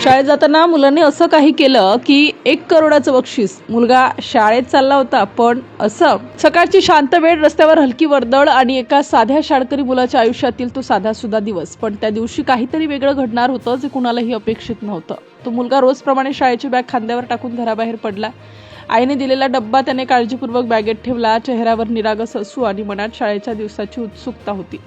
शाळेत जाताना मुलांनी असं काही केलं की 1 करोडाचं बक्षीस. मुलगा शाळेत चालला होता, पण असं सकाळची शांत वेळ, रस्त्यावर हलकी वर्दळ आणि एका साध्या शाळकरी मुलाच्या आयुष्यातील तो साधा सुद्धा दिवस. पण त्या दिवशी काहीतरी वेगळं घडणार होतं, जे कुणालाही अपेक्षित नव्हतं. तो मुलगा रोजप्रमाणे शाळेची बॅग खांद्यावर टाकून घराबाहेर पडला. आईने दिलेला डब्बा त्याने काळजीपूर्वक बॅगेत ठेवला. चेहऱ्यावर निरागस हसू आणि मनात शाळेच्या दिवसाची उत्सुकता होती.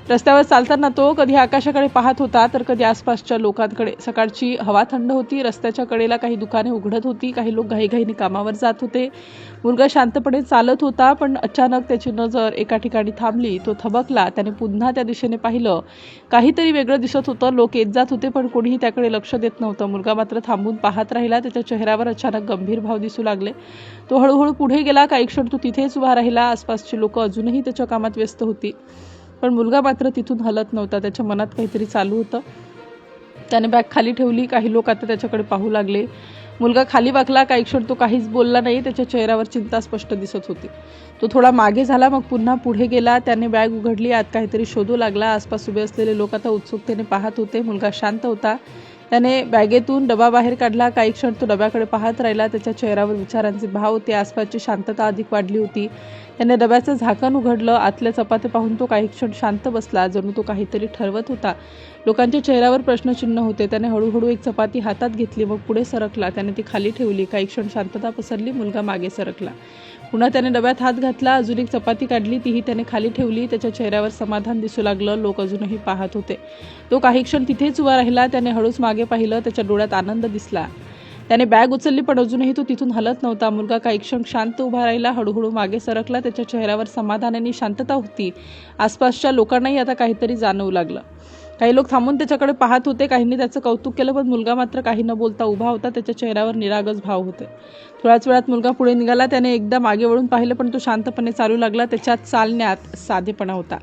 रस्त्यावर चालताना तो कधी आकाशाकडे पाहत होता, तर कधी आसपासच्या लोकांकडे. सकाळची हवा थंड होती. रस्त्याच्या कडेला काही दुकाने उघडत होती. काही लोक घाईघाईने कामावर जात होते. मुलगा शांतपणे चालत होता, पण अचानक त्याची नजर एका ठिकाणी थांबली. तो थबकला. त्याने पुन्हा त्या दिशेने पाहिलं. काहीतरी वेगळं दिसत होतं. लोक येत जात होते, पण कोणीही त्याकडे लक्ष देत नव्हतं. मुलगा मात्र थांबून पाहत राहिला. त्याच्या चेहऱ्यावर अचानक गंभीर भाव दिसू लागले. तो हळूहळू पुढे गेला. काही क्षण तो तिथेच उभा राहिला. आसपासची लोक अजूनही त्याच्या कामात व्यस्त होती, पण मुलगा मात्र तिथून हलत नव्हता. त्याच्या मनात काहीतरी चालू होतं. त्याने बॅग खाली ठेवली. काही लोक आता त्याच्याकडे पाहू लागले. मुलगा खाली वाकला. काही क्षण तो काहीच बोलला नाही. त्याच्या चेहऱ्यावर चिंता स्पष्ट दिसत होती. तो थोडा मागे झाला, मग पुन्हा पुढे गेला. त्याने बॅग उघडली. आत काहीतरी शोधू लागला. आसपास उभे असलेले लोक आता उत्सुकतेने पाहत होते. मुलगा शांत होता. त्याने बॅगेतून डबा बाहेर काढला. काही क्षण तो डब्याकडे पाहत राहिला. त्याच्या चेहऱ्यावर विचारांचे भाव होते. आसपासची शांतता अधिक वाढली होती. त्याने डब्याचं झाकण उघडलं. आतल्या चपात्या पाहून तो काही क्षण शांत बसला, जणू तो काहीतरी ठरवत होता. लोकांच्या चेहऱ्यावर प्रश्नचिन्ह होते. त्याने हळूहळू एक चपाती हातात घेतली, मग पुढे सरकला. त्याने ती खाली ठेवली. काही क्षण शांतता पसरली. मुलगा मागे सरकला. पुन्हा त्याने डब्यात हात घातला. अजून एक चपाती काढली. तीही त्याने खाली ठेवली. त्याच्या चेहऱ्यावर समाधान दिसू लागलं. लोक अजूनही पाहत होते. तो काही क्षण तिथेच उभा राहिला. त्याने हळूच मागे पाहिलं. त्याच्या डोळ्यात आनंद दिसला. त्याने बॅग उचलली, पण अजूनही तो तिथून हलत नव्हता. मुलगा काही क्षण शांत उभा राहिला. हळूहळू मागे सरकला. त्याच्या चेहऱ्यावर समाधान आणि शांतता होती. आसपासच्या लोकांनाही आता काहीतरी जाणवू लागलं. काही लोक थांबून त्याच्याकडे पाहत होते. काहींनी त्याचं कौतुक केलं, पण मुलगा मात्र काही न बोलता उभा होता. त्याच्या चेहऱ्यावर निरागस भाव होते. थोड्याच वेळात मुलगा पुढे निघाला. त्याने एकदा मागे वळून पाहिलं, पण तो शांतपणे चालू लागला. त्याच्या चालण्यात साधेपणा होता.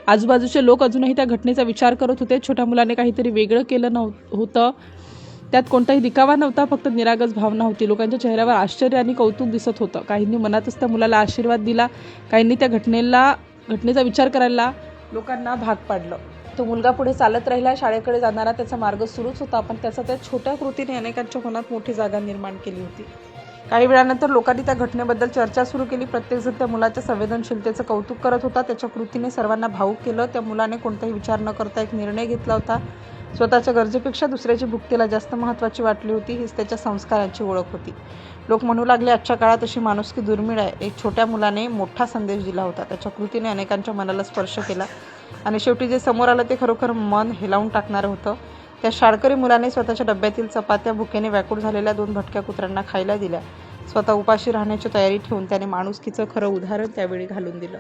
आजूबाजूचे लोक अजूनही त्या घटनेचा विचार करत होते. छोट्या मुलाने काहीतरी वेगळं केलं होतं. त्यात कोणताही दिखावा नव्हता, फक्त निरागस भावना होती. लोकांच्या चेहऱ्यावर आश्चर्य आणि कौतुक दिसत होतं. काहींनी मनातच त्या मुलाला आशीर्वाद दिला. काहींनी त्या घटनेचा विचार करायला लोकांना भाग पाडलं. तो मुलगा पुढे चालत राहिला. शाळेकडे जाणारा त्याचा मार्ग सुरूच होता, पण त्याचा त्या छोट्या कृतीने अनेकांच्या मनात मोठी जागा निर्माण केली होती. काही वेळानंतर लोकांनी त्या घटनेबद्दल चर्चा सुरू केली. प्रत्येकजण त्या मुलाच्या संवेदनशीलतेचं कौतुक करत होता. त्याच्या कृतीने सर्वांना भावूक केलं. त्या मुलाने कोणताही विचार न करता एक निर्णय घेतला होता. स्वतःच्या गरजेपेक्षा दुसऱ्याची भूक त्याला जास्त महत्त्वाची वाटली होती. हीच त्याच्या संस्कारांची ओळख होती. लोक म्हणू लागले, आजच्या काळात अशी माणुसकी दुर्मिळ आहे. एक छोट्या मुलाने मोठा संदेश दिला होता. त्याच्या कृतीने अनेकांच्या मनाला स्पर्श केला आणि शेवटी जे समोर आलं ते खरोखर मन हेलावून टाकणारं होतं. त्या शाळकरी मुलाने स्वतःच्या डब्यातील चपात्या भुकेने व्याकुळ झालेल्या 2 भटक्या कुत्र्यांना खायला दिल्या. स्वतः उपाशी राहण्याची तयारी ठेवून त्याने माणुसकीचं खरं उदाहरण त्यावेळी घालून दिलं.